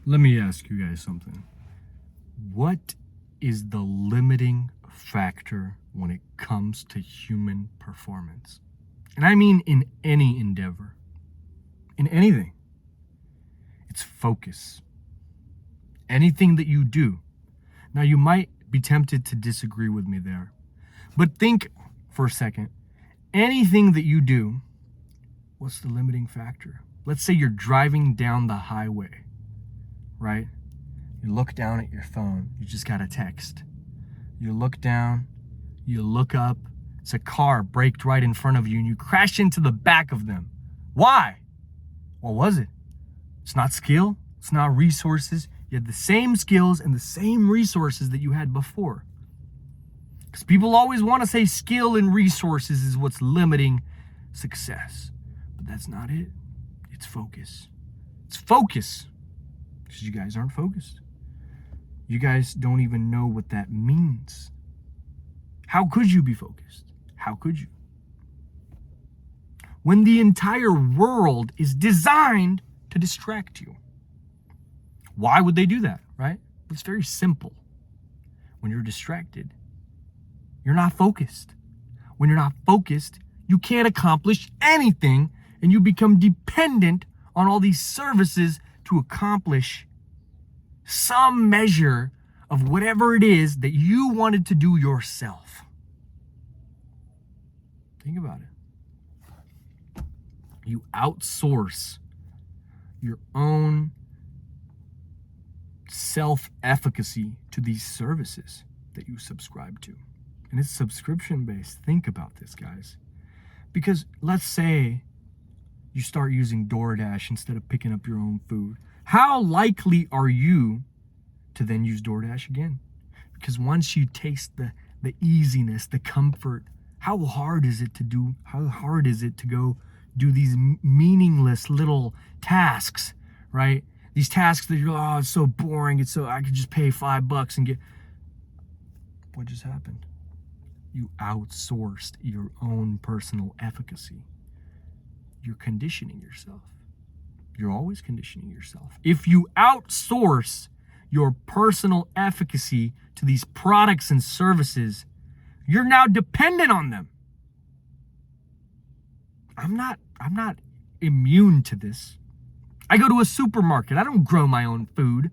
Let me ask you guys something. What is the limiting factor when it comes to human performance? And I mean in any endeavor, in anything. It's focus. Anything that you do. Now, you might be tempted to disagree with me there, but think for a second. Anything that you do, what's the limiting factor? Let's say you're driving down the highway, right? You look down at your phone, you just got a text. You look down, you look up, it's a car braked right in front of you and you crash into the back of them. Why? What was it? It's not skill, it's not resources. You had the same skills and the same resources that you had before. Because people always want to say skill and resources is what's limiting success. But that's not it. It's focus. It's focus. Because you guys aren't focused. You guys don't even know what that means. How could you be focused? How could you? When the entire world is designed to distract you. Why would they do that, right? It's very simple. When you're distracted, you're not focused. When you're not focused, you can't accomplish anything and you become dependent on all these services to accomplish some measure of whatever it is that you wanted to do yourself. Think about it. You outsource your own self-efficacy to these services that you subscribe to. And it's subscription-based. Think about this, guys. Because let's say you start using DoorDash instead of picking up your own food. How likely are you to then use DoorDash again? Because once you taste the easiness, the comfort, how hard is it to go do these meaningless little tasks, right? These tasks that you're, oh, it's so boring. I could just pay $5 and get. What just happened? You outsourced your own personal efficacy. You're conditioning yourself. You're always conditioning yourself. If you outsource your personal efficacy to these products and services, you're now dependent on them. I'm not immune to this. I go to a supermarket. I don't grow my own food.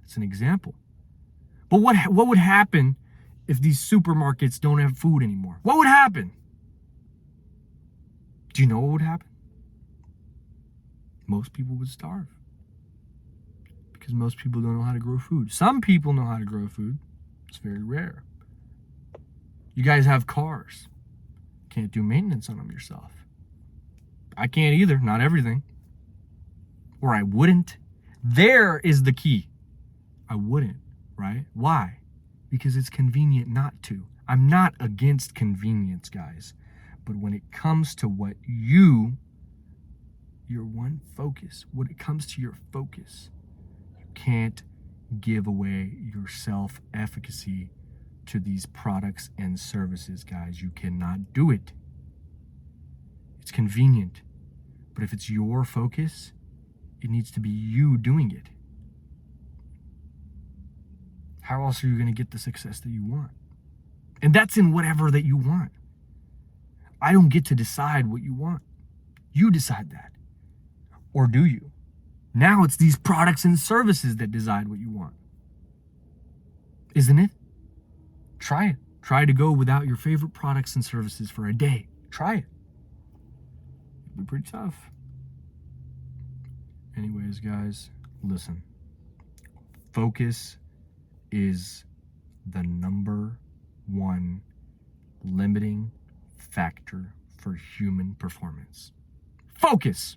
It's an example. But what would happen if these supermarkets don't have food anymore? What would happen? Do you know what would happen? Most people would starve. Because most people don't know how to grow food. Some people know how to grow food. It's very rare. You guys have cars. Can't do maintenance on them yourself. I can't either. Not everything. Or I wouldn't. There is the key. I wouldn't, right? Why? Because it's convenient not to. I'm not against convenience, guys. But when it comes to what your one focus, when it comes to your focus, you can't give away your self-efficacy to these products and services, guys. You cannot do it. It's convenient. But if it's your focus, it needs to be you doing it. How else are you going to get the success that you want? And that's in whatever that you want. I don't get to decide what you want. You decide that. Or do you? Now it's these products and services that decide what you want. Isn't it? Try it. Try to go without your favorite products and services for a day. Try it. It'll be pretty tough. Anyways, guys, listen. Focus is the number one limiting factor for human performance. Focus.